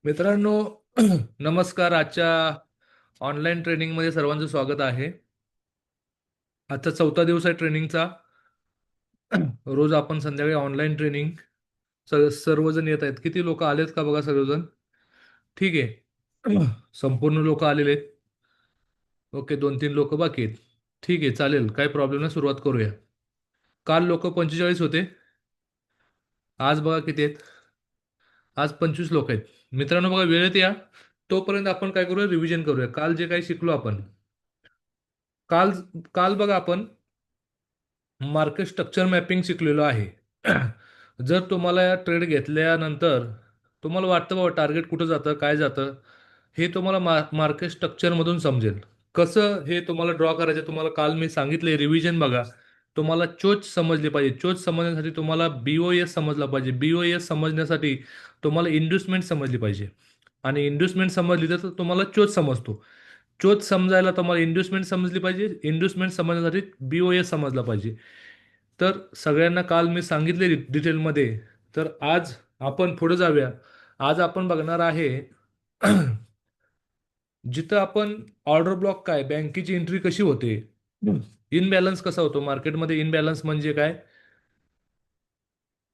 मित्रांनो, नमस्कार. आजच्या ऑनलाईन ट्रेनिंगमध्ये सर्वांचं स्वागत आहे. आजचा चौथा दिवस आहे ट्रेनिंगचा. रोज आपण संध्याकाळी ऑनलाईन ट्रेनिंग सर्वजण येत आहेत. किती लोक आलेत का बघा सर्वजण. ठीक आहे. संपूर्ण लोक आलेले आहेत. ओके, 2-3 लोक बाकी आहेत. ठीक आहे, चालेल, काही प्रॉब्लेम नाही, सुरुवात करूया. काल लोक 45 होते. आज बघा किती आहेत. आज 25 लोक आहेत. मित्रांनो बघा, वेळेत या. तोपर्यंत आपण काय करूया, रिव्हिजन करूया काल जे काही शिकलो आपण. काल काल बघा आपण मार्केट स्ट्रक्चर मॅपिंग शिकलेलो आहे. जर तुम्हाला या ट्रेड घेतल्यानंतर तुम्हाला वाटतं बाबा टार्गेट कुठं जातं, काय जातं, हे तुम्हाला मार्केट स्ट्रक्चरमधून समजेल. कसं हे तुम्हाला ड्रॉ करायचं तुम्हाला काल मी सांगितले. रिव्हिजन बघा. तुम्हाला चोच समजली पाहिजे. चोच समजण्यासाठी तुम्हाला BOS समजला पाहिजे. BOS समजण्यासाठी तुम्हाला इन्व्हेस्टमेंट समजली पाहिजे. आणि इन्व्हेस्टमेंट समजली तर तुम्हाला चोच समजतो. चोच समजायला तुम्हाला इन्व्हेस्टमेंट समजली पाहिजे. इन्व्हेस्टमेंट समजण्यासाठी BOS समजला पाहिजे. तर सगळ्यांना काल मी सांगितले डिटेलमध्ये. तर आज आपण पुढे जाऊया. आज आपण बघणार आहे जिथं आपण ऑर्डर ब्लॉक काय, बँकेची एंट्री कशी होते, इनबॅलन्स कसा होतो मार्केटमध्ये. इनबॅलन्स म्हणजे काय,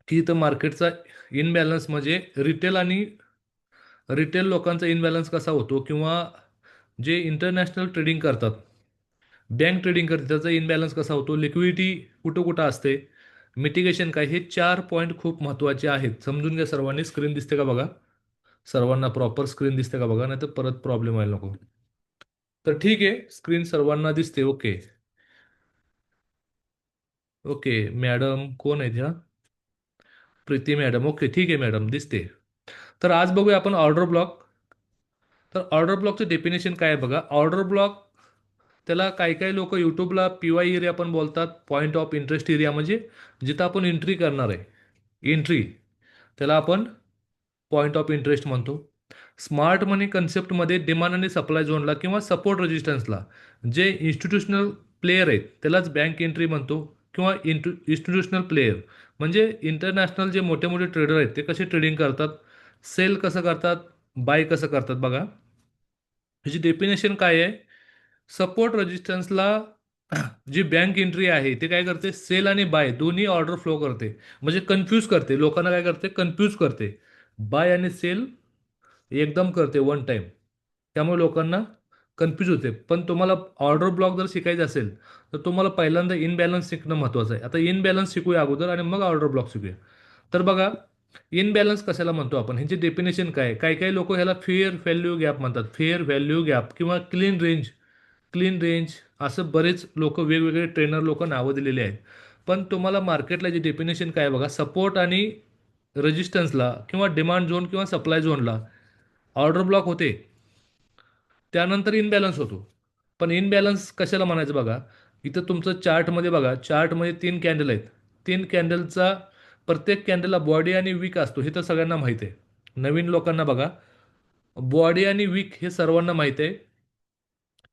की इथं मार्केटचा इनबॅलन्स म्हणजे रिटेल लोकांचा इनबॅलन्स कसा होतो, किंवा जे इंटरनॅशनल ट्रेडिंग करतात, बँक ट्रेडिंग करते, त्याचा इनबॅलन्स कसा होतो, लिक्विडिटी कुठं कुठं असते, मिटिगेशन काय, हे 4 पॉईंट खूप महत्त्वाचे आहेत. समजून घ्या सर्वांनी. स्क्रीन दिसते का बघा. सर्वांना प्रॉपर स्क्रीन दिसते का बघा, नाही तर परत प्रॉब्लेम व्हायला नको. तर ठीक आहे, स्क्रीन सर्वांना दिसते. ओके. ओके, मॅडम कोण आहेत ह्या? प्रीती मॅडम. ओके, ठीक आहे मॅडम, दिसते. तर आज बघूया आपण ऑर्डर ब्लॉक. तर ऑर्डर ब्लॉकचं डेफिनेशन काय आहे बघा. ऑर्डर ब्लॉक, त्याला काही काही लोक यूट्यूबला PY एरिया पण बोलतात. पॉईंट ऑफ इंटरेस्ट एरिया म्हणजे जिथं आपण एंट्री करणार आहे, एंट्री, त्याला आपण पॉईंट ऑफ इंटरेस्ट म्हणतो. स्मार्ट मनी कन्सेप्टमध्ये डिमांड आणि सप्लाय झोनला किंवा सपोर्ट रेजिस्टन्सला जे इन्स्टिट्यूशनल प्लेयर आहेत त्यालाच बँक एंट्री म्हणतो. किंवा इन्स्टिट्यूशनल प्लेयर म्हणजे इंटरनॅशनल जे मोठे मोठे ट्रेडर आहेत ते कसे ट्रेडिंग करतात, सेल कसं करतात, बाय कसं करतात बघा. ह्याची डेफिनेशन काय आहे. सपोर्ट रेजिस्टन्सला जी बँक एंट्री आहे ते काय करते, सेल आणि बाय दोन्ही ऑर्डर फ्लो करते. म्हणजे कन्फ्यूज करते लोकांना, काय करते, कन्फ्यूज करते. बाय आणि सेल एकदम करते वन टाइम. त्यामुळे लोकांना कन्फ्यूज होते. पण तुम्हाला ऑर्डर ब्लॉक जर शिकायचं असेल तर तुम्हाला पहिल्यांदा इनबॅलन्स शिकणं महत्त्वाचं आहे. आता इनबॅलन्स शिकूया अगोदर आणि मग ऑर्डर ब्लॉक शिकूया. तर बघा, इनबॅलन्स कशाला म्हणतो आपण, ह्याची डेफिनेशन काय आहे? काही काही लोक ह्याला फेअर व्हॅल्यू गॅप म्हणतात. फेअर व्हॅल्यू गॅप किंवा क्लीन रेंज असं बरेच लोक, वेगवेगळे ट्रेनर लोक नावं दिलेली आहेत. पण तुम्हाला मार्केटला जी डेफिनेशन काय आहे बघा, सपोर्ट आणि रेजिस्टन्सला किंवा डिमांड झोन किंवा सप्लाय झोनला ऑर्डर ब्लॉक होते, त्यानंतर इनबॅलन्स होतो. पण इनबॅलन्स कशाला म्हणायचं बघा. इथं तुमचं चार्टमध्ये बघा, चार्टमध्ये 3 कॅन्डल आहेत. 3 कॅन्डलचा प्रत्येक कॅन्डलला बॉडी आणि वीक असतो, हे तर सगळ्यांना माहीत आहे. नवीन लोकांना बघा, बॉडी आणि वीक हे सर्वांना माहीत आहे.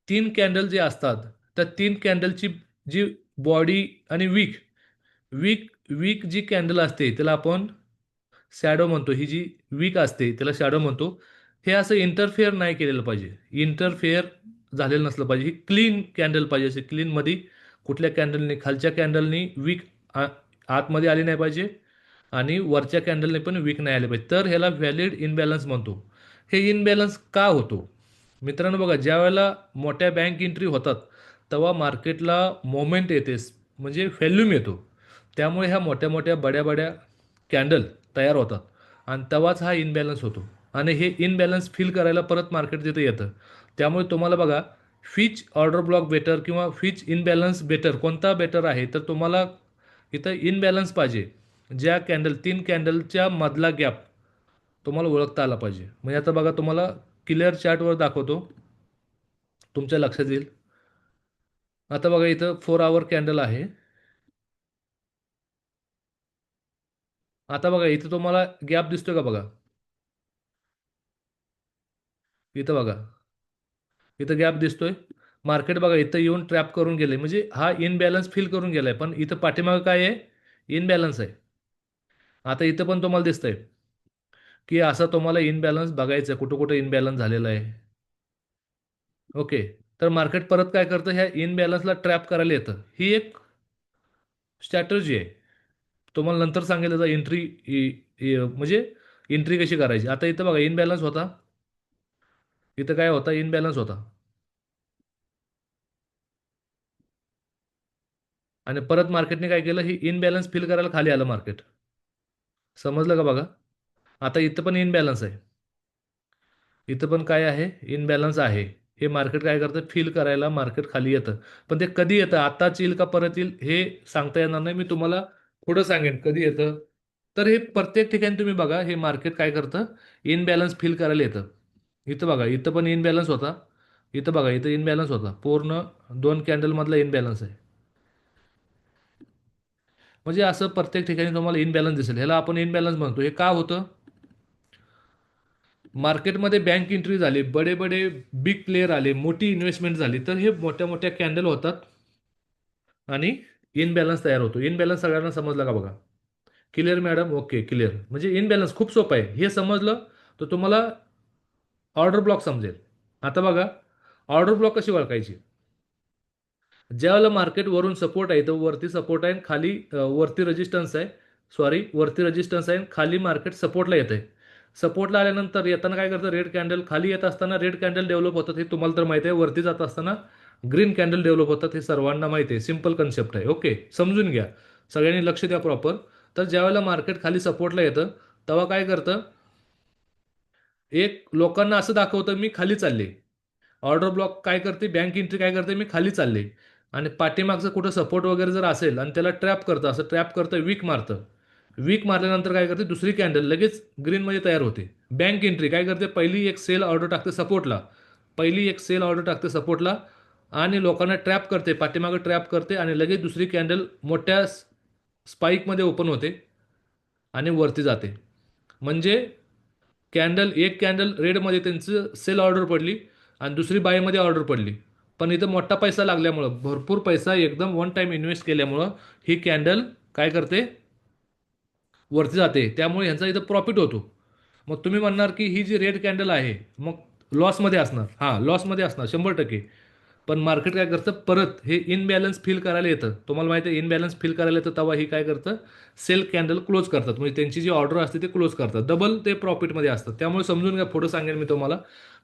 3 कॅन्डल जे असतात, त्या 3 कॅन्डलची जी बॉडी आणि वीक वीक वीक जी कॅन्डल असते त्याला आपण शॅडो म्हणतो. ही जी वीक असते त्याला शॅडो म्हणतो. हे असं इंटरफेअर नाही केलेलं पाहिजे. इंटरफेअर झालेलं नसलं पाहिजे. ही क्लीन कॅन्डल पाहिजे. असे क्लीनमध्ये कुठल्या कॅन्डलने, खालच्या कॅन्डलनी वीक आतमध्ये आली नाही पाहिजे आणि वरच्या कॅन्डलने पण वीक नाही आले पाहिजे. तर ह्याला व्हॅलिड इनबॅलन्स म्हणतो. हे इनबॅलन्स का होतो मित्रांनो बघा, ज्या वेळेला मोठ्या बँक एंट्री होतात तेव्हा मार्केटला मोमेंट येते, म्हणजे व्हॅल्यूम येतो. त्यामुळे ह्या मोठ्या मोठ्या बड्या बड्या कॅन्डल तयार होतात आणि तेव्हाच हा इनबॅलन्स होतो. आणि हे इनबॅलन्स फिल करायला परत मार्केट तिथे येतं. त्यामुळे तुम्हाला बघा, फिच ऑर्डर ब्लॉक बेटर किंवा फिच इनबॅलन्स बेटर, कोणता बेटर आहे तर तुम्हाला इथं इनबॅलन्स पाहिजे. ज्या कॅन्डल 3 कॅन्डलच्या मधला गॅप तुम्हाला ओळखता आला पाहिजे. म्हणजे आता बघा, तुम्हाला क्लिअर चार्टवर दाखवतो, तुमच्या लक्षात येईल. आता बघा, इथं 4 आवर कॅन्डल आहे. आता बघा, इथं तुम्हाला गॅप दिसतोय का बघा. इथं बघा, इथं गॅप दिसतोय. मार्केट बघा इथं येऊन ट्रॅप करून गेले, म्हणजे हा इनबॅलन्स फिल करून गेलाय. पण इथं पाठीमागं काय आहे, इनबॅलन्स आहे. आता इथं पण तुम्हाला दिसतंय की असा तुम्हाला इनबॅलन्स बघायचं कुठं कुठं इनबॅलन्स झालेला आहे. ओके. तर मार्केट परत काय करतं, ह्या इनबॅलन्सला ट्रॅप करायला येतं. ही एक स्ट्रॅटर्जी आहे. तुम्हाला नंतर सांगेल त्याचा म्हणजे एंट्री कशी करायची. आता इथं बघा इनबॅलन्स होता. इथं काय होता, इनबॅलन्स होता. आणि परत मार्केटने काय केलं, ही इनबॅलन्स फिल करायला खाली आलं मार्केट. समजलं का बघा. आता इथं पण इनबॅलन्स आहे. इथं पण काय आहे, इनबॅलन्स आहे. हे मार्केट काय करतं, फिल करायला मार्केट खाली येतं. पण ते कधी येतं, आताच येईल का परत येईल हे सांगता येणार नाही. मी तुम्हाला पुढं सांगेन कधी येतं. तर हे प्रत्येक ठिकाणी तुम्ही बघा, हे मार्केट काय करतं, इनबॅलन्स फिल करायला येतं. इथं बघा, इथं पण इनबॅलन्स होता. इथं बघा, इथं इनबॅलन्स होता. पूर्ण 2 कॅन्डल मधला इनबॅलन्स आहे. म्हणजे असं प्रत्येक ठिकाणी तुम्हाला इनबॅलन्स दिसेल. ह्याला आपण इनबॅलन्स म्हणतो. हे का होतं, मार्केटमध्ये बँक एंट्री झाली, बडे बडे बिग प्लेयर आले, मोठी इन्व्हेस्टमेंट झाली, तर हे मोठ्या मोठ्या कॅन्डल होतात आणि इनबॅलन्स तयार होतो. इनबॅलन्स सगळ्यांना समजला का बघा. Clear madam. Okay, clear. म्हणजे इनबॅलन्स खूप सोपं आहे. हे समजलं तर तुम्हाला ऑर्डर ब्लॉक समजेल. आता बघा, ऑर्डर ब्लॉक कशी ओळखायची. ज्यावेळेला मार्केट वरून सपोर्ट आहे, तर वरती सपोर्ट आहे आणि खाली वरती रेजिस्टन्स आहे. सॉरी, वरती रेजिस्टन्स आहे आणि खाली मार्केट सपोर्टला येत आहे. सपोर्टला आल्यानंतर येताना काय करतं, रेड कॅन्डल खाली येत असताना रेड कॅन्डल डेव्हलप होतात, हे तुम्हाला तर माहिती आहे. वरती जात असताना ग्रीन कॅन्डल डेव्हलप होतात, हे सर्वांना माहिती आहे. सिम्पल कन्सेप्ट आहे. ओके, समजून घ्या. सगळ्यांनी लक्ष द्या प्रॉपर. तर ज्यावेळेला मार्केट खाली सपोर्टला येतं, तेव्हा काय करतं, एक लोकांना असं दाखवतं मी खाली चालले. ऑर्डर ब्लॉक काय करते, बँक एंट्री काय करते, मी खाली चालले. आणि पाठीमागचं कुठं सपोर्ट वगैरे जर असेल आणि त्याला ट्रॅप करतं, असं ट्रॅप करतं, वीक मारतं. वीक मारल्यानंतर काय करते, दुसरी कॅन्डल लगेच ग्रीनमध्ये तयार होते. बँक एंट्री काय करते, पहिली एक सेल ऑर्डर टाकते सपोर्टला. पहिली एक सेल ऑर्डर टाकते सपोर्टला आणि लोकांना ट्रॅप करते, पाठीमागं ट्रॅप करते आणि लगेच दुसरी कॅन्डल मोठ्या स्पाईकमध्ये ओपन होते आणि वरती जाते. म्हणजे एक कॅन्डल रेडमध्ये त्यांचं सेल ऑर्डर पडली आणि दुसरी बायमध्ये ऑर्डर पडली. पण इथं मोठा पैसा लागल्यामुळं, भरपूर पैसा एकदम वन टाइम इन्व्हेस्ट केल्यामुळं ही कॅन्डल काय करते, वरती जाते. त्यामुळे ह्यांचा इथं प्रॉफिट होतो. मग तुम्ही म्हणणार की ही जी रेड कॅन्डल आहे, मग लॉसमध्ये असणार. हां, लॉसमध्ये असणार 100%. पण मार्केट काय करतं, परत हे इनबॅलन्स फिल करायला येतं. तुम्हाला माहिती आहे, इनबॅलन्स फिल करायला येतं तेव्हा ही काय करतं, सेल कॅन्डल क्लोज करतात. म्हणजे त्यांची जी ऑर्डर असते ते क्लोज करतात. डबल ते प्रॉफिटमध्ये असतात. त्यामुळे समजून घ्या, पुढे सांगेन मी तुम्हाला.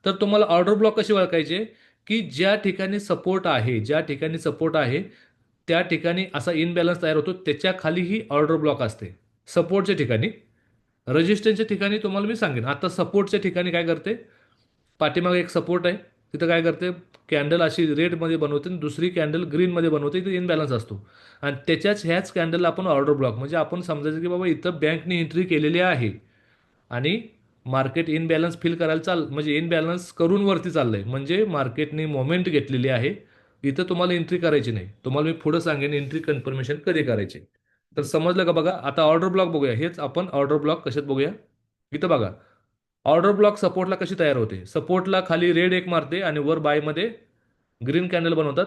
तर तुम्हाला ऑर्डर ब्लॉक कशी ओळखायचे, की ज्या ठिकाणी सपोर्ट आहे, ज्या ठिकाणी सपोर्ट आहे त्या ठिकाणी असा इनबॅलन्स तयार होतो, त्याच्या खाली ही ऑर्डर ब्लॉक असते. सपोर्टच्या ठिकाणी. रेजिस्टन्सच्या ठिकाणी तुम्हाला मी सांगेन. आता सपोर्टच्या ठिकाणी काय करते, पाठीमागे एक सपोर्ट आहे, तिथं काय करते, कॅन्डल अशी रेडमध्ये बनवते आणि दुसरी कॅन्डल ग्रीनमध्ये बनवते, इथे इनबॅलन्स असतो. आणि ह्याच कॅन्डलला आपण ऑर्डर ब्लॉक, म्हणजे आपण समजायचं की बाबा इथं बँकने एंट्री केलेली आहे आणि मार्केट इनबॅलन्स फिल करायला म्हणजे इनबॅलन्स करून वरती चाललंय, म्हणजे मार्केटने मोमेंट घेतलेली आहे. इथं तुम्हाला एंट्री करायची नाही. तुम्हाला मी पुढे सांगेन एंट्री कन्फर्मेशन कधी करायची. तर समजलं का बघा. आता ऑर्डर ब्लॉक बघूया. हेच आपण ऑर्डर ब्लॉक कशात बघूया. इथं बघा, ऑर्डर ब्लॉक सपोर्टला कशी तयार होते. सपोर्टला खाली रेड एक मारते आणि वर बायमध्ये ग्रीन कॅन्डल बनवतात.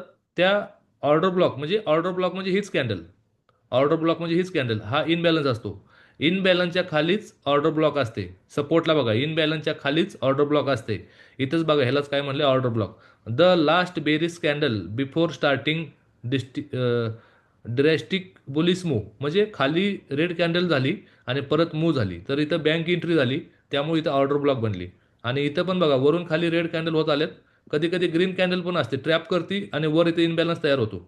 ऑर्डर ब्लॉक म्हणजे हीच कॅन्डल. ऑर्डर ब्लॉक म्हणजे हीच कॅन्डल. हा इनबॅलन्स असतो. इनबॅलन्सच्या खालीच ऑर्डर ब्लॉक असते. सपोर्टला बघा, इनबॅलन्सच्या खालीच ऑर्डर ब्लॉक असते. इथंच बघा, ह्यालाच काय म्हणले, order block. The last bearish candle before starting this drastic bullish move, म्हणजे खाली रेड कॅन्डल झाली आणि परत मूव झाली, तर इथं बँक एंट्री झाली. त्यामुळे इथं ऑर्डर ब्लॉक बनली. आणि इथं पण बघा, वरून खाली रेड कॅन्डल होत आलेत. कधी कधी ग्रीन कॅन्डल पण असते, ट्रॅप करते आणि वर इथे इनबॅलन्स तयार होतो.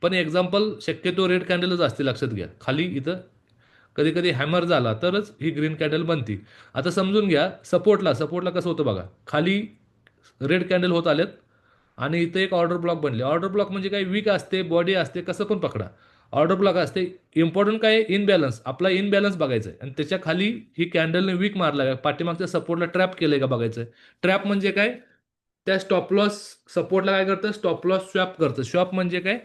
पण एक्झाम्पल शक्यतो रेड कॅन्डलच असते, लक्षात घ्या. खाली इथं कधी कधी हॅमर झाला तरच ही ग्रीन कॅन्डल बनती. आता समजून घ्या, सपोर्टला कसं होतं बघा, खाली रेड कॅन्डल होत आलेत आणि इथे एक ऑर्डर ब्लॉक बनले. ऑर्डर ब्लॉक म्हणजे काय, वीक असते, बॉडी असते, कसं पण पकडा. ऑर्डर ब्लॉक असते. इम्पॉर्टंट काय, इनबॅलन्स, आपला इनबॅलन्स बघायचा आहे आणि त्याच्या खाली ही कॅन्डलने वीक मारला का, पाठीमागच्या सपोर्टला ट्रॅप केलंय का बघायचं आहे. ट्रॅप म्हणजे काय, त्या स्टॉप लॉस, सपोर्टला काय करतं, स्टॉप लॉस स्वॅप करतं. स्वॅप म्हणजे काय,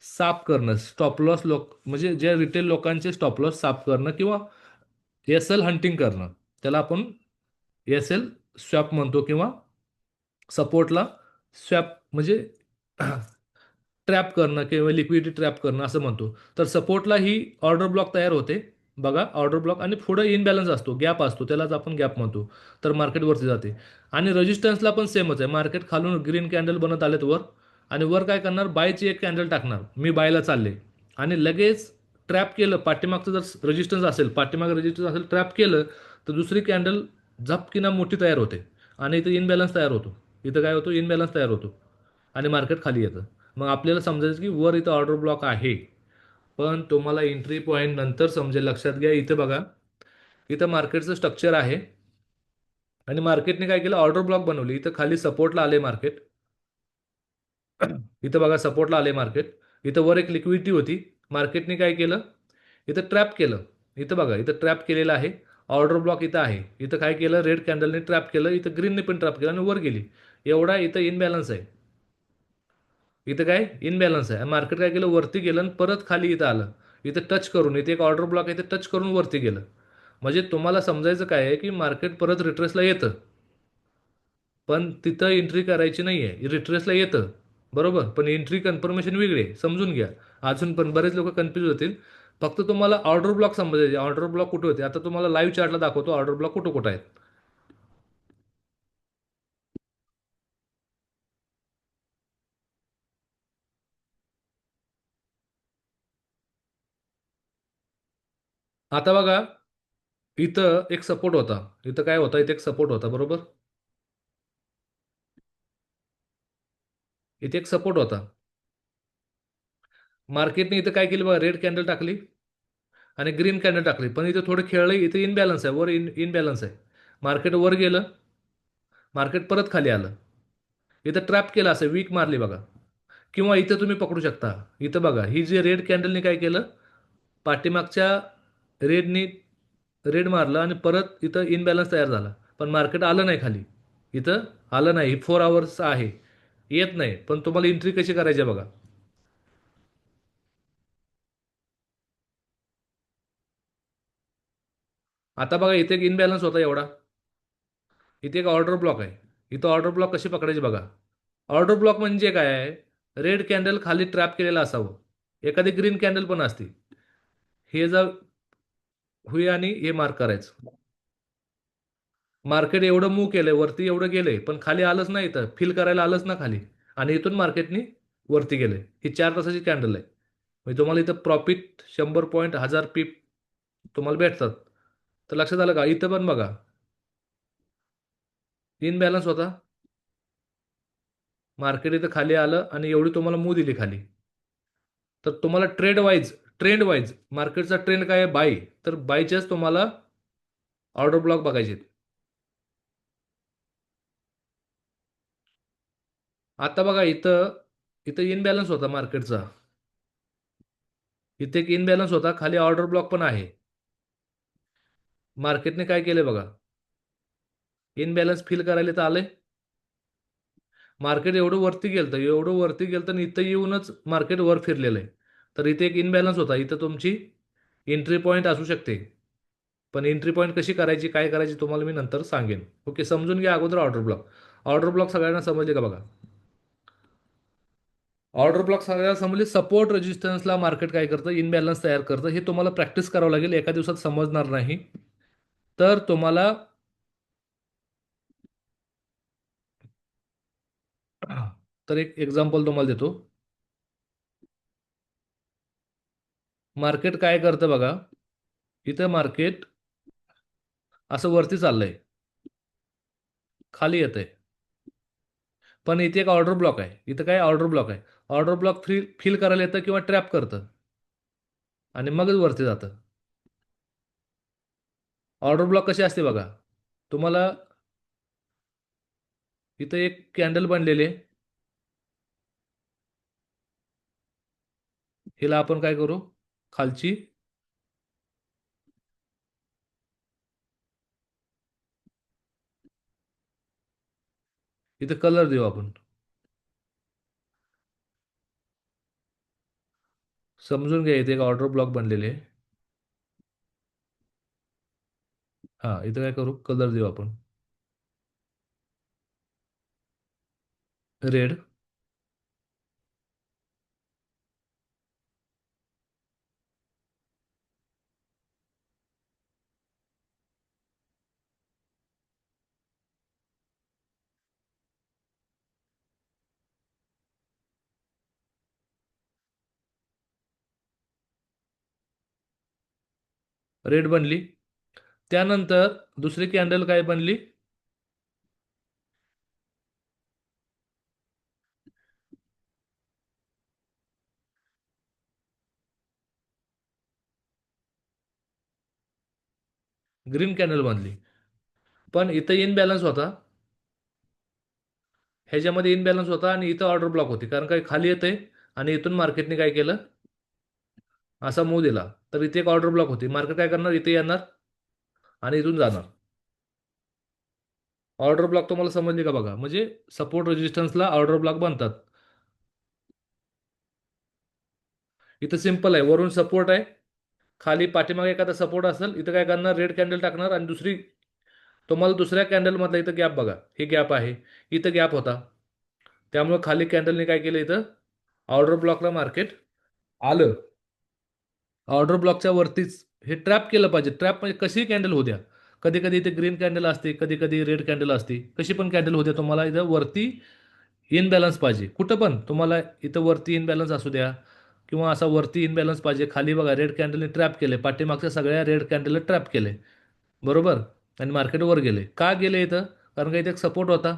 साफ करणं. स्टॉप लॉस म्हणजे जे रिटेल लोकांचे स्टॉप लॉस साफ करणं किंवा एस एल हंटिंग करणं, त्याला आपण एस एल स्वॅप म्हणतो. किंवा सपोर्टला स्वॅप म्हणजे ट्रॅप करणं किंवा लिक्विडिटी ट्रॅप करणं असं म्हणतो. तर सपोर्टला ही ऑर्डर ब्लॉक तयार होते बघा ऑर्डर ब्लॉक आणि पुढे इनबॅलन्स असतो, गॅप असतो, त्यालाच आपण गॅप म्हणतो. तर मार्केट वरती जाते. आणि रेजिस्टन्सला पण सेमच आहे. मार्केट खालून ग्रीन कॅन्डल बनत आलेत वर, आणि वर काय करणार, बायची एक कॅन्डल टाकणार, मी बायला चालले, आणि लगेच ट्रॅप केलं पाठीमागचं, जर रेजिस्टन्स असेल, पाठीमागे रेजिस्टन्स असेल, ट्रॅप केलं, तर दुसरी कॅन्डल झपकीना मोठी तयार होते, आणि इथं इनबॅलन्स तयार होतो. इथं काय होतो, इनबॅलन्स तयार होतो, आणि मार्केट खाली येतं. मग आपल्याला समजायचं की वर इथं ऑर्डर ब्लॉक आहे. पण तुम्हाला एंट्री पॉईंट नंतर समजेल. लक्षात घ्या, इथं बघा, इथं मार्केटचं स्ट्रक्चर आहे, आणि मार्केटने काय केलं, ऑर्डर ब्लॉक बनवली. इथं खाली सपोर्टला आले मार्केट. इथं बघा सपोर्टला आले मार्केट. इथं वर एक लिक्विडिटी होती. मार्केटने काय केलं, इथं ट्रॅप केलं. इथं बघा, इथं ट्रॅप केलेलं आहे. ऑर्डर ब्लॉक इथं आहे. इथं काय केलं, रेड कॅन्डलने ट्रॅप केलं, इथं ग्रीनने पण ट्रॅप केलं, आणि वर गेली. एवढा इथं इनबॅलन्स आहे. इथं काय इनबॅलन्स आहे. मार्केट काय केलं, वरती गेलं आणि परत खाली इथं आलं. इथं टच करून, इथे एक ऑर्डर ब्लॉक आहे, इथे टच करून वरती गेलं. म्हणजे तुम्हाला समजायचं काय आहे, की मार्केट परत रिट्रेसला येतं, पण तिथं एंट्री करायची नाही आहे. रिट्रेसला येतं, बरोबर, पण एंट्री कन्फर्मेशन वेगळी आहे, समजून घ्या. अजून पण बरेच लोक कन्फ्यूज होतील. फक्त तुम्हाला ऑर्डर ब्लॉक समजायचे, ऑर्डर ब्लॉक कुठे होते. आता तुम्हाला लाईव्ह चार्टला दाखवतो ऑर्डर ब्लॉक कुठं कुठं आहेत. आता बघा, इथं एक सपोर्ट होता. इथं काय होता, इथे एक सपोर्ट होता, बरोबर. इथे एक सपोर्ट होता. मार्केटने इथं काय केलं बघा, रेड कॅन्डल टाकली आणि ग्रीन कॅन्डल टाकली, पण इथं थोडं खेळलं. इथं इनबॅलन्स आहे, वर इनबॅलन्स आहे. मार्केट वर गेलं, मार्केट परत खाली आलं. इथं ट्रॅप केलं, असं वीक मारली बघा. किंवा इथं तुम्ही पकडू शकता. इथं बघा, ही जी रेड कॅन्डलने काय केलं, पाठीमागच्या रेडनी रेड मारलं, आणि परत इथं इनबॅलन्स तयार झाला. पण मार्केट आलं नाही खाली. इथं आलं नाही. 4 आवर्स आहे, येत नाही. पण तुम्हाला एंट्री कशी करायची आहे बघा. आता बघा, इथे एक इनबॅलन्स होता एवढा. इथे एक ऑर्डर ब्लॉक आहे. इथं ऑर्डर ब्लॉक कशी पकडायची बघा. ऑर्डर ब्लॉक म्हणजे काय आहे, रेड कॅन्डल खाली ट्रॅप केलेलं असावं. एखादी ग्रीन कॅन्डल पण असते. हे जर हुई आणि हे मार्क करायचं. मार्केट एवढं मूव्ह केलंय, वरती एवढं गेलंय, पण खाली आलंच नाही. तर फिल करायला आलंच ना खाली, आणि इथून मार्केटनी वरती गेलंय. ही 4 तासाची कॅन्डल आहे. म्हणजे तुम्हाला इथं प्रॉफिट 100 पॉईंट, 1000 पीप तुम्हाला भेटतात. तर लक्षात आलं का. इथं पण बघा, इनबॅलन्स होता. मार्केट इथं खाली आलं, आणि एवढी तुम्हाला मूव्ह दिली खाली. तर तुम्हाला ट्रेंड वाईज मार्केटचा ट्रेंड काय आहे, बाय. तर बायच्याच तुम्हाला ऑर्डर ब्लॉक बघायचे. आता बघा, इथं इथं इनबॅलन्स होता मार्केटचा. इथे एक इनबॅलन्स होता, खाली ऑर्डर ब्लॉक पण आहे. मार्केटने काय केलं बघा, इनबॅलन्स फिल करायला तर आलंय. मार्केट एवढं वरती गेलं आणि इथं येऊनच मार्केट वर फिरलेलं आहे. तर इथे एक इनबॅलन्स होता. इथं तुमची एंट्री पॉईंट असू शकते. पण एंट्री पॉईंट कशी करायची, काय करायची, तुम्हाला मी नंतर सांगेन. ओके, समजून घ्या अगोदर ऑर्डर ब्लॉक. ऑर्डर ब्लॉक सगळ्यांना समजले का बघा. ऑर्डर ब्लॉक सगळ्यांना समजले. सपोर्ट रेजिस्टन्सला मार्केट काय करतं, इनबॅलन्स तयार करतं. हे तुम्हाला प्रॅक्टिस करावं लागेल, एका दिवसात समजणार नाही. तर तुम्हाला तर एक एक्झाम्पल तुम्हाला देतो. मार्केट काय करतं बघा. इथं मार्केट असं वरती चाललंय, खाली येतंय. पण इथे एक ऑर्डर ब्लॉक आहे. इथं काय ऑर्डर ब्लॉक आहे. ऑर्डर ब्लॉक फिल करायला येतं किंवा ट्रॅप करतं, आणि मगच वरती जातं. ऑर्डर ब्लॉक कशी असते बघा. तुम्हाला इथं एक कॅन्डल बनलेली आहे. हिला आपण काय करू, खालची इथं कलर देऊ आपण. समजून घ्या, इथे एक ऑर्डर ब्लॉक बनलेले आहे. हा, इथं काय करू, कलर देऊ आपण, रेड. रेड बनली. त्यानंतर दुसरी कॅन्डल काय बनली? ग्रीन कॅन्डल बनली. पण इथं इनबॅलन्स होता. ह्याच्यामध्ये इनबॅलन्स होता आणि इथं ऑर्डर ब्लॉक होती, कारण काही खाली येते आणि इथून मार्केटने काय केलं, असा मूव दिला. तर इथे एक ऑर्डर ब्लॉक होती. मार्केट काय करणार, इथे येणार आणि इथून जाणार. ऑर्डर ब्लॉक तुम्हाला समजली का बघा, म्हणजे सपोर्ट रेजिस्टन्सला ऑर्डर ब्लॉक बनतात. इथं सिम्पल आहे, वरून सपोर्ट आहे, खाली पाठीमागे एखादा सपोर्ट असेल, इथं काय करणार, रेड कॅन्डल टाकणार आणि दुसरी, तुम्हाला दुसऱ्या कॅन्डल मधला इथं गॅप बघा, हे गॅप आहे, इथं गॅप होता. त्यामुळे खाली कॅन्डलने काय केलं, इथं ऑर्डर ब्लॉकला मार्केट आलं. ऑर्डर ब्लॉकच्या वरतीच हे ट्रॅप केलं पाहिजे. ट्रॅप म्हणजे कशी कॅन्डल होऊ द्या, कधी कधी इथे ग्रीन कॅन्डल असते, कधी कधी रेड कॅन्डल असते, कशी पण कॅन्डल होऊ द्या, तुम्हाला इथं वरती इनबॅलन्स पाहिजे. कुठं पण तुम्हाला इथं वरती इनबॅलन्स असू द्या, किंवा असा वरती इनबॅलन्स पाहिजे. खाली बघा, रेड कॅन्डलने ट्रॅप केले, पाठीमागच्या सगळ्या रेड कॅन्डलला ट्रॅप केले, बरोबर. आणि मार्केट वर गेले. का गेले इथं? कारण का इथे एक सपोर्ट होता,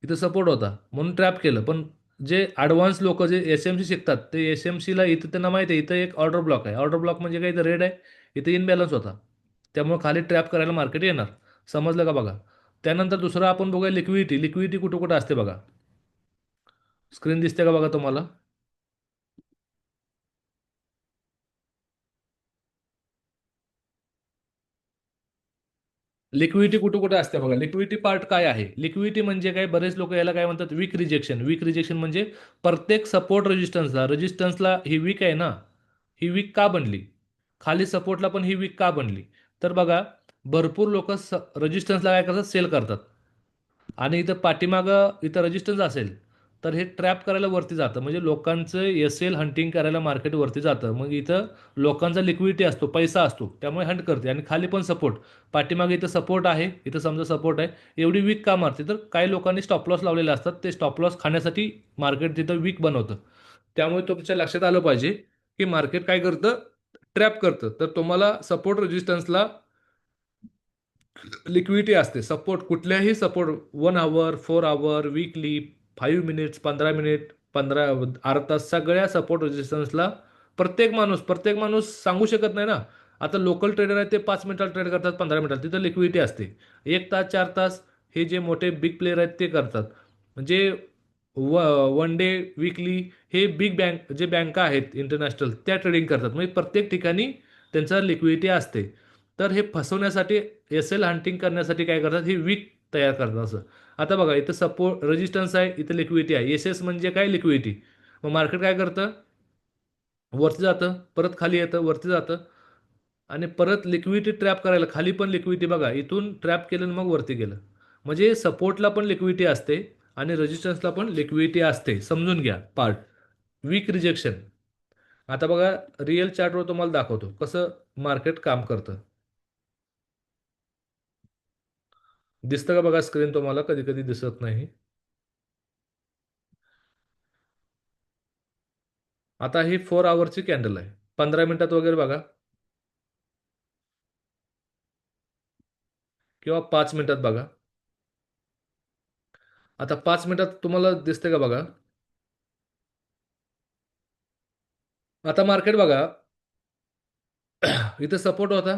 इथं सपोर्ट होता म्हणून ट्रॅप केलं. पण जे ॲडव्हान्स लोक जे एस एम सी शिकतात, ते एस एम सीला इथं त्यांना माहिती आहे, इथं एक ऑर्डर ब्लॉक आहे. ऑर्डर ब्लॉक म्हणजे काय, इथं रेड आहे, इथं इनबॅलन्स होता, त्यामुळे खाली ट्रॅप करायला मार्केट येणार. समजलं का बघा. त्यानंतर दुसरं आपण बघूया, लिक्विडिटी. लिक्विडिटी कुठं कुठं असते बघा, स्क्रीन दिसते का बघा तुम्हाला? लिक्विडिटी कुठं कुठं असते बघा. लिक्विडिटी पार्ट काय आहे? लिक्विडिटी म्हणजे काय, बरेच लोक याला काय म्हणतात, वीक रिजेक्शन. वीक रिजेक्शन म्हणजे प्रत्येक सपोर्ट रेजिस्टन्सला ही वीक आहे ना, ही वीक का बनली, खाली सपोर्टला पण ही वीक का बनली. तर बघा, भरपूर लोक रेजिस्टन्सला काय करतात, सेल करतात. आणि इथं पाठीमागं इथं रेजिस्टन्स असेल, तर हे ट्रॅप करायला वरती जातं, म्हणजे लोकांचं एस एल हंटिंग करायला मार्केट वरती जातं. मग इथं लोकांचा लिक्विडिटी असतो, पैसा असतो, त्यामुळे हंट करते. आणि खाली पण सपोर्ट, पाठीमागे इथं सपोर्ट आहे, इथं समजा सपोर्ट आहे, एवढी वीक का मारते, तर काही लोकांनी स्टॉप लॉस लावलेले असतात, ते स्टॉप लॉस खाण्यासाठी मार्केट तिथं वीक बनवतं. त्यामुळे तुमच्या लक्षात आलं पाहिजे की मार्केट काय करतं, ट्रॅप करतं. तर तुम्हाला सपोर्ट रेजिस्टन्सला लिक्विडिटी असते. सपोर्ट, कुठल्याही सपोर्ट, 1 आवर, 4 आवर, वीकली, 5 मिनिट्स, 15 मिनिट, 15 अर्धा तास, सगळ्या सपोर्ट रेजिस्टन्सला प्रत्येक माणूस सांगू शकत नाही ना. आता लोकल ट्रेडर आहेत, ते 5 मिनिटात ट्रेड करतात, 15 मिनिटात, तिथं लिक्विडिटी असते. 1 तास, 4 तास हे जे मोठे बिग प्लेयर आहेत ते करतात. म्हणजे वन डे, वीकली, हे बिग बँक जे बँका आहेत इंटरनॅशनल, त्या ट्रेडिंग करतात. म्हणजे प्रत्येक ठिकाणी त्यांचा लिक्विडिटी असते. तर हे फसवण्यासाठी, एस एल हंटिंग करण्यासाठी काय करतात, ही वीक तयार करतात असं. आता बघा, इथं सपोर्ट रेजिस्टन्स आहे, इथं लिक्विडिटी आहे. एस एस म्हणजे काय, लिक्विडिटी. मग मार्केट काय करतं, वरती जातं, परत खाली येतं, वरती जातं, आणि परत लिक्विडिटी ट्रॅप करायला खाली पण लिक्विडिटी बघा, इथून ट्रॅप केलं आणि मग वरती गेलं. म्हणजे सपोर्टला पण लिक्विडिटी असते आणि रेजिस्टन्सला पण लिक्विडिटी असते. समजून घ्या पार्ट. Weak rejection. आता बघा, रिअल चार्टवर तुम्हाला दाखवतो कसं मार्केट काम करतं. दिसतं का बघा स्क्रीन तुम्हाला? कधी कधी दिसत नाही. आता ही 4 आवरची कॅन्डल आहे. 15 मिनिटात वगैरे बघा, किंवा 5 मिनिटात बघा. आता 5 मिनिटात तुम्हाला दिसते का बघा. आता मार्केट बघा, इथं सपोर्ट होता,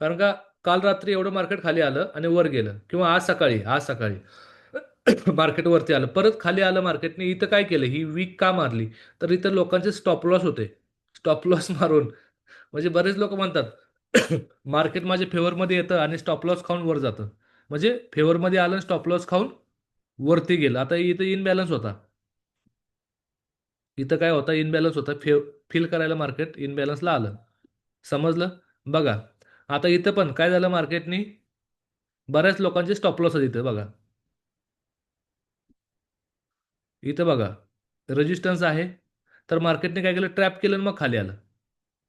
कारण का काल रात्री एवढं मार्केट खाली आलं आणि वर गेलं, किंवा आज सकाळी मार्केट वरती आलं, परत खाली आलं मार्केटने. इथं काय केलं, ही वीक का मारली, तर इथं लोकांचे स्टॉप लॉस होते. स्टॉप लॉस मारून, म्हणजे बरेच लोक म्हणतात मार्केट माझ्या फेवरमध्ये येतं आणि स्टॉप लॉस खाऊन वर जातं. म्हणजे फेवरमध्ये आलं, स्टॉप लॉस खाऊन वरती गेलं. आता इथं इनबॅलन्स होता, इथं काय होता, इनबॅलन्स होता, फिल करायला मार्केट इनबॅलन्सला आलं. समजलं. बघा, आता इथं पण काय झालं, मार्केटनी बऱ्याच लोकांचे स्टॉप लॉस आहेत. इथं बघा, इथं बघा, रेजिस्टन्स आहे, तर मार्केटने काय केलं, ट्रॅप केलं आणि मग खाली आलं,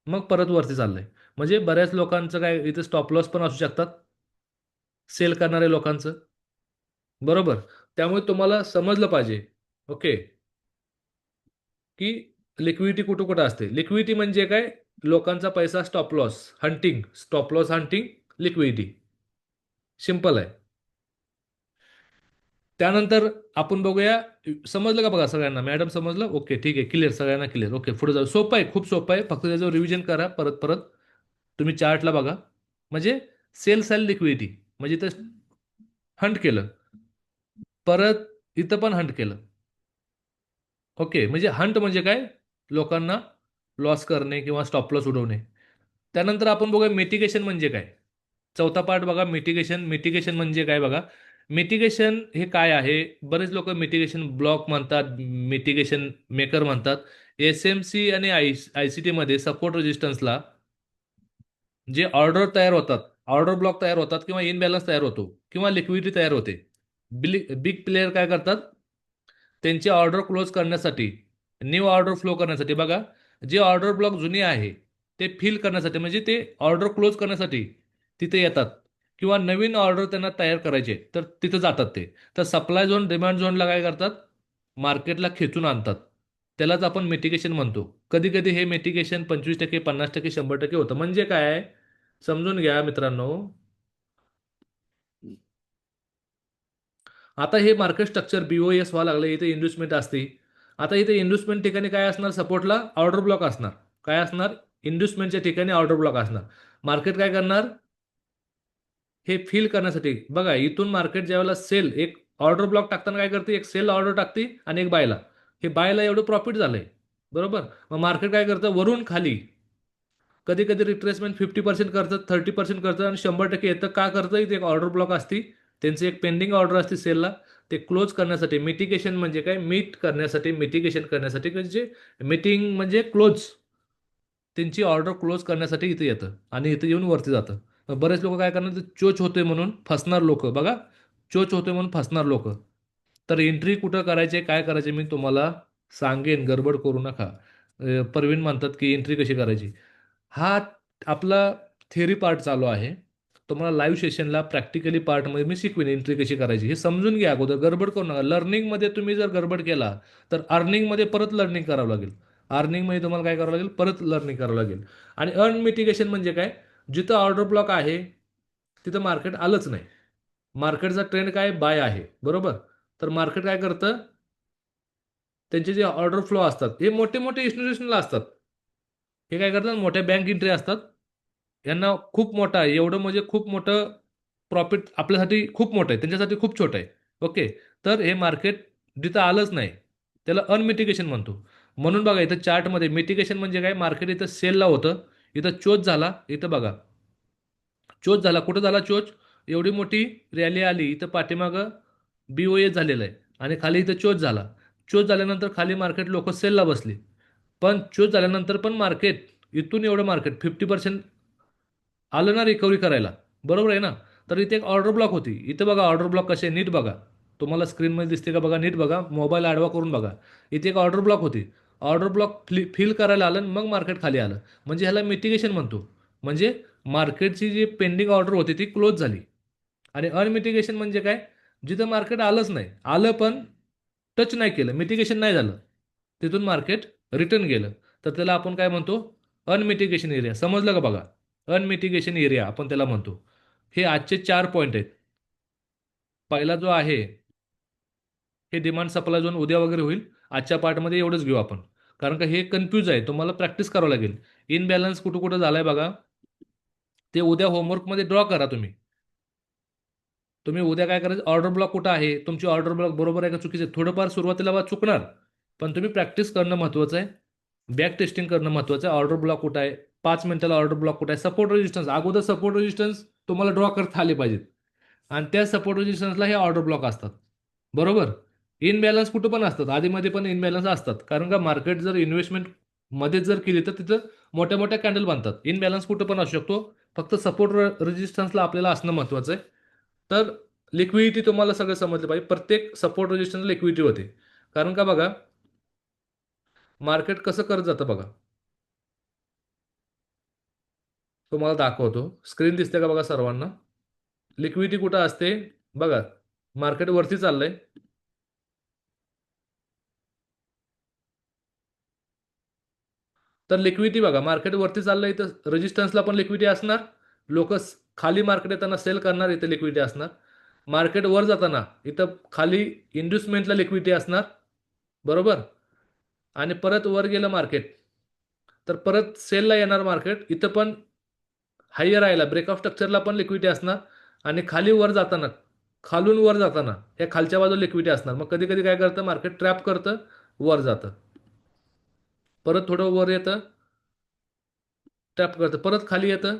मग परत वरती चाललंय. म्हणजे बऱ्याच लोकांचं काय, इथं स्टॉप लॉस पण असू शकतात, सेल करणाऱ्या लोकांचं, बरोबर. त्यामुळे तुम्हाला समजलं पाहिजे, ओके, की लिक्विडिटी कुठं कुठं असते? लिक्विडिटी म्हणजे काय? लोकांचा पैसा stop loss hunting, stop loss hunting, liquidity. Simple आहे. त्यानंतर आपण बघूया. समजलं का बघा सगळ्यांना? मॅडम समजलं? ओके ठीक आहे, क्लिअर, सगळ्यांना क्लिअर. ओके, पुढे जाऊ. सोपं आहे, खूप सोपं आहे. फक्त त्याचं रिव्हिजन करा परत परत. तुम्ही चार्टला बघा. म्हणजे सेल सेल लिक्विडिटी म्हणजे इथं हंट केलं, परत इथं पण हंट केलं. ओके, म्हणजे हंट म्हणजे काय? लोकांना लॉस करणे किंवा स्टॉप लॉस उडवणे. त्यानंतर आपण बघूया मिटिगेशन म्हणजे काय. चौथा पार्ट बघा, मिटिगेशन. मिटिगेशन म्हणजे काय बघा. मिटिगेशन हे काय आहे? बरेच लोक मिटिगेशन ब्लॉक म्हणतात, मिटिगेशन मेकर म्हणतात. एस-एम-सी आणि आय-सी-टी मध्ये सपोर्ट रेजिस्टन्सला जे ऑर्डर तयार होतात, ऑर्डर ब्लॉक तयार होतात किंवा इनबॅलन्स तयार होतो किंवा लिक्विडिटी तयार होते. बिग प्लेयर काय करतात? त्यांची ऑर्डर क्लोज करण्यासाठी, न्यू ऑर्डर फ्लो करण्यासाठी बघा, जे ऑर्डर ब्लॉक जुने आहे ते फिल करण्यासाठी, म्हणजे ते ऑर्डर क्लोज करण्यासाठी तिथे येतात किंवा नवीन ऑर्डर त्यांना तयार करायचे तर तिथे जातात ते. तर सप्लाय झोन डिमांड झोनला काय करतात? मार्केटला खेचून आणतात. त्यालाच आपण मिटिगेशन म्हणतो. कधी कधी हे मिटिगेशन 25%, 50%, 100% होतं. म्हणजे काय? समजून घ्या मित्रांनो. आता हे मार्केट स्ट्रक्चर बीओएस व्हावं लागलं, इथे इन्व्हेस्टमेंट असते. आता इथे इन्व्हेस्टमेंट ठिकाणी काय असणार? सपोर्टला ऑर्डर ब्लॉक असणार. काय असणार? इन्व्हेस्टमेंटच्या ठिकाणी ऑर्डर ब्लॉक असणार. मार्केट काय करणार? हे फिल करण्यासाठी बघा, इथून मार्केट ज्यावेळेला सेल, एक ऑर्डर ब्लॉक टाकताना काय करते? एक सेल ऑर्डर टाकते आणि एक बायला. हे बायला एवढं प्रॉफिट झालंय, बरोबर. मग मार्केट काय करतं? वरून खाली कधी कधी रिट्रेसमेंट 50% करतं, 30% करतं आणि 100% येतं. का करतं? इथे एक ऑर्डर ब्लॉक असती, त्यांची एक पेंडिंग ऑर्डर असते सेलला. ते क्लोज करण्यासाठी. मिटिगेशन म्हणजे काय? मीट करण्यासाठी, मिटिगेशन करण्यासाठी, म्हणजे मीटिंग म्हणजे क्लोज. त्यांची ऑर्डर क्लोज करण्यासाठी इथे येतं आणि इथे येऊन वरती जातं. मग बरेच लोक काय करणार? ते चोच होते म्हणून फसणार लोक बघा. चोच होते म्हणून फसणार लोक. तर एंट्री कुठं करायचे, काय करायचे, मी तुम्हाला सांगेन, गडबड करू नका. प्रवीण म्हणतात की एंट्री कशी करायची. हा आपला थेअरी पार्ट चालू आहे. तुम्हाला लाईव्ह सेशनला प्रॅक्टिकली पार्टमध्ये मी शिकवेन एंट्री कशी करायची. हे समजून घ्या अगोदर, गडबड करू नका. लर्निंगमध्ये तुम्ही जर गडबड केला तर अर्निंगमध्ये परत लर्निंग करावं लागेल. अर्निंगमध्ये तुम्हाला काय करावं लागेल? परत लर्निंग करावं लागेल. आणि अर्न मिटिगेशन म्हणजे काय? जिथं ऑर्डर ब्लॉक आहे तिथं मार्केट आलंच नाही. मार्केटचा ट्रेंड काय? बाय आहे, बरोबर. तर मार्केट काय करतं? त्यांचे जे ऑर्डर फ्लो असतात हे मोठे मोठे इन्स्टिट्यूशनला असतात. हे काय करतात? मोठ्या बँक एंट्री असतात. यांना खूप मोठा आहे, एवढं म्हणजे खूप मोठं प्रॉफिट आपल्यासाठी खूप मोठं आहे, त्यांच्यासाठी खूप छोटं आहे. ओके. तर हे मार्केट जिथं आलंच नाही त्याला अनमिटिगेशन म्हणतो. म्हणून बघा इथं चार्टमध्ये मिटिगेशन म्हणजे काय? मार्केट इथं सेलला होतं, इथं चोच झाला, इथं बघा चोच झाला. कुठं झाला चोच? एवढी मोठी रॅली आली, इथं पाठीमागं बीओए झालेलं आहे आणि खाली इथं चोच झाला. चोच झाल्यानंतर खाली मार्केट लोक सेलला बसली. पण चूज झाल्यानंतर पण मार्केट, इथून एवढं मार्केट 50% आलं ना रिकव्हरी करायला, बरोबर आहे ना. तर इथे एक ऑर्डर ब्लॉक होती. इथे बघा ऑर्डर ब्लॉक कसे नीट बघा. तुम्हाला स्क्रीनमध्ये दिसते का बघा, नीट बघा, मोबाईल आडवा करून बघा. इथे एक ऑर्डर ब्लॉक होती. ऑर्डर ब्लॉक फिल करायला आलं आणि मग मार्केट खाली आलं. म्हणजे ह्याला मिटिगेशन म्हणतो. म्हणजे मार्केटची जी पेंडिंग ऑर्डर होती ती क्लोज झाली. आणि अनमिटिगेशन म्हणजे काय? जिथं मार्केट आलंच नाही, आलं पण टच नाही केलं, मिटिगेशन नाही झालं, तिथून मार्केट रिटर्न गेलं, तर त्याला आपण काय म्हणतो? अनमिटिगेशन एरिया. समजलं का बघा? अनमिटिगेशन एरिया आपण त्याला म्हणतो. हे आजचे 4 पॉईंट आहेत. पहिला जो आहे हे डिमांड सप्लाय झोन उद्या वगैरे होईल. आजच्या पार्टमध्ये एवढंच घेऊ आपण. कारण का हे कन्फ्यूज आहे, तुम्हाला प्रॅक्टिस करावं लागेल. इनबॅलन्स कुठं कुठं झालाय बघा, ते उद्या होमवर्कमध्ये ड्रॉ करा तुम्ही. तुम्ही उद्या काय करायचं? ऑर्डर ब्लॉक कुठं आहे, तुमची ऑर्डर ब्लॉक बरोबर आहे का चुकीचे आहे? थोडंफार सुरुवातीला बा चुकणार, पण तुम्ही प्रॅक्टिस करणं महत्त्वाचं आहे. बॅक टेस्टिंग करणं महत्त्वाचं आहे. ऑर्डर ब्लॉक कुठं आहे, 5 मिनिटाला ऑर्डर ब्लॉक कुठं आहे, सपोर्ट रेजिस्टन्स अगोदर सपोर्ट रेजिस्टन्स तुम्हाला ड्रॉ करता आले पाहिजेत. आणि त्या सपोर्ट रेजिस्टन्सला हे ऑर्डर ब्लॉक असतात, बरोबर. इनबॅलन्स कुठं पण असतात, आधीमध्ये पण इनबॅलन्स असतात. कारण का मार्केट जर इन्व्हेस्टमेंट मध्ये जर केली तर तिथं मोठ्या मोठ्या कॅन्डल बांधतात. इनबॅलन्स कुठं पण असू शकतो. फक्त सपोर्ट रेजिस्टन्सला आपल्याला असणं महत्त्वाचं आहे. तर लिक्विडिटी तुम्हाला सगळं समजलं पाहिजे. प्रत्येक सपोर्ट रेजिस्टन्स लिक्विडिटी होते. कारण का बघा, मार्केट कसं करत जातं बघा. तुम्हाला दाखवतो. स्क्रीन दिसते का बघा सर्वांना? लिक्विडिटी कुठं असते बघा. मार्केट वरती चाललंय. तर लिक्विडिटी बघा, मार्केट वरती चाललं इथं रेजिस्टन्सला पण लिक्विडिटी असणार. लोक खाली मार्केट येताना सेल करणार, इथं लिक्विडिटी असणार. मार्केट वर जाताना इथं खाली इन्व्हेस्टमेंटला लिक्विडिटी असणार, बरोबर. आणि परत वर गेलं मार्केट, तर परत सेलला येणार मार्केट, इथं पण हायर राहिला ब्रेक ऑफ स्ट्रक्चरला पण लिक्विडिटी असणार. आणि खाली वर जाताना, खालून वर जाताना या खालच्या बाजूला लिक्विडिटी असणार. मग कधी कधी काय करतं मार्केट, ट्रॅप करतं, वर जातं, परत थोडं वर येतं, टॅप करतं, परत खाली येतं,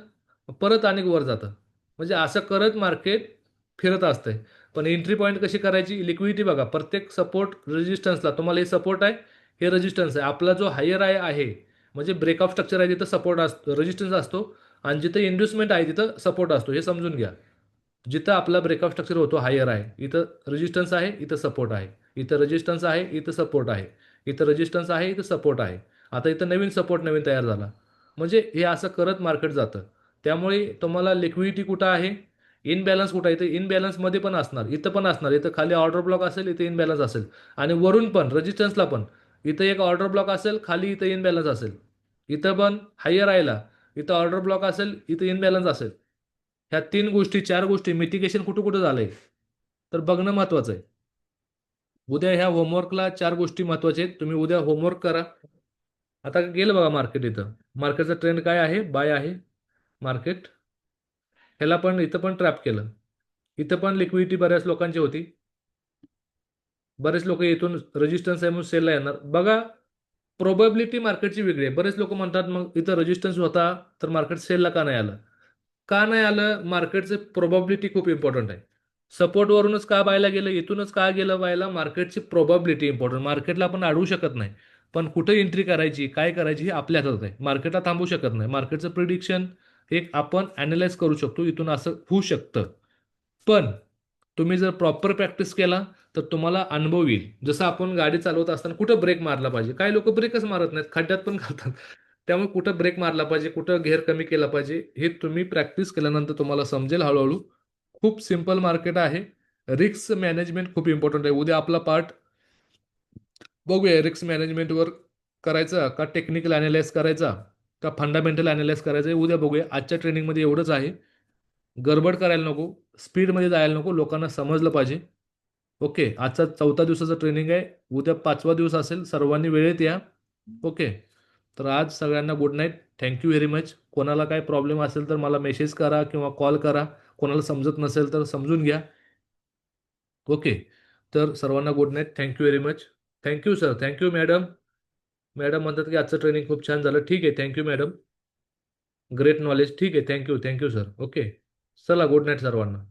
परत आणि वर जातं. म्हणजे असं करत मार्केट फिरत असतंय. पण एंट्री पॉईंट कशी करायची, लिक्विडिटी बघा, प्रत्येक सपोर्ट रेजिस्टन्सला तुम्हाला हे सपोर्ट आहे, हे रेजिस्टन्स आहे. आपला जो हायर आहे म्हणजे ब्रेक ऑफ स्ट्रक्चर आहे तिथं सपोर्ट असतो, रेजिस्टन्स असतो. आणि जिथं इन्व्हेस्टमेंट आहे तिथं सपोर्ट असतो, हे समजून घ्या. जिथं आपला ब्रेकआउट स्ट्रक्चर होतो हायर आहे, इथं रेजिस्टन्स आहे, इथं सपोर्ट आहे. इथं रेजिस्टन्स आहे, इथं सपोर्ट आहे. इथं रेजिस्टन्स आहे, इथं सपोर्ट आहे. आता इथं नवीन सपोर्ट नवीन तयार झाला. म्हणजे हे असं करत मार्केट जातं. त्यामुळे तुम्हाला लिक्विडिटी कुठं आहे, इनबॅलन्स कुठं आहे, इथं इनबॅलन्समध्ये पण असणार, इथं पण असणार. इथं खाली ऑर्डर ब्लॉक असेल, इथं इनबॅलन्स असेल. आणि वरून पण रेजिस्टन्सला पण इथं एक ऑर्डर ब्लॉक असेल, खाली इथं इनबॅलन्स असेल. इथं पण हायर राहिला, इथं ऑर्डर ब्लॉक असेल, इथं इनबॅलन्स असेल. ह्या तीन गोष्टी, चार गोष्टी, मिटिगेशन कुठं कुठं झालंय तर बघणं महत्वाचं आहे. उद्या ह्या होमवर्कला चार गोष्टी महत्वाच्या आहेत, तुम्ही उद्या होमवर्क करा. आता गेलं बघा मार्केट, इथं मार्केटचा ट्रेंड काय आहे, बाय आहे मार्केट. ह्याला पण इथं पण ट्रॅप केलं, इथं पण लिक्विडिटी बऱ्याच लोकांची होती. बरेच लोक इथून रेजिस्टन्स आहे म्हणून सेलला येणार बघा. प्रोबॅबिलिटी मार्केटची वेगळी आहे. बरेच लोक म्हणतात मग इथं रेजिस्टन्स होता तर मार्केट सेलला का नाही आलं. का नाही आलं, मार्केटचे प्रोबॅबिलिटी खूप इम्पॉर्टंट आहे. सपोर्टवरूनच का बायला गेलं, इथूनच का गेलं बायला, मार्केटची प्रोबॅबिलिटी इम्पॉर्टंट. मार्केटला आपण अडवू शकत नाही, पण कुठं एंट्री करायची, काय करायची हे आपल्या हातात आहे. मार्केटला थांबवू शकत नाही. मार्केटचं प्रिडिक्शन एक आपण अनालाइज करू शकतो, इथून असं होऊ शकतं. पण तुम्ही जर प्रॉपर प्रॅक्टिस केला तर तुम्हाला अनुभव येईल. जसं आपण गाडी चालवत असताना कुठं ब्रेक मारला पाहिजे, काही लोक ब्रेकच मारत नाहीत, खड्ड्यात पण घालतात. त्यामुळे कुठं ब्रेक मारला पाहिजे, कुठं घेर कमी केला पाहिजे, हे तुम्ही प्रॅक्टिस केल्यानंतर तुम्हाला समजेल हळूहळू. खूप सिम्पल मार्केट आहे. रिस्क मॅनेजमेंट खूप इम्पॉर्टंट आहे. उद्या आपला पार्ट बघूया, रिस्क मॅनेजमेंटवर करायचा का टेक्निकल अनालाइज करायचा का फंडामेंटल अनालाइज करायचं आहे, उद्या बघूया. आजच्या ट्रेनिंगमध्ये एवढंच आहे. गडबड करायला नको, स्पीडमध्ये जायला नको, लोकांना समजलं पाहिजे. ओके, आजचा चौथा दिवसाचा ट्रेनिंग आहे. उद्या पाचवा दिवस असेल, सर्वांनी वेळेत या. ओके. तर आज सगळ्यांना good night. Thank you very much. कोणाला काय प्रॉब्लेम असेल तर मला मेसेज करा किंवा कॉल करा. कोणाला समजत नसेल तर समजून घ्या. ओके. तर सर्वांना good night. Thank you very much. Thank you sir, thank you madam. Madam म्हणतात की आजचं ट्रेनिंग खूप छान झालं. ठीक आहे, थँक्यू मॅडम. Great knowledge. ठीक आहे, थँक्यू, थँक्यू सर. ओके. चला, गुड नाईट सर्वांना.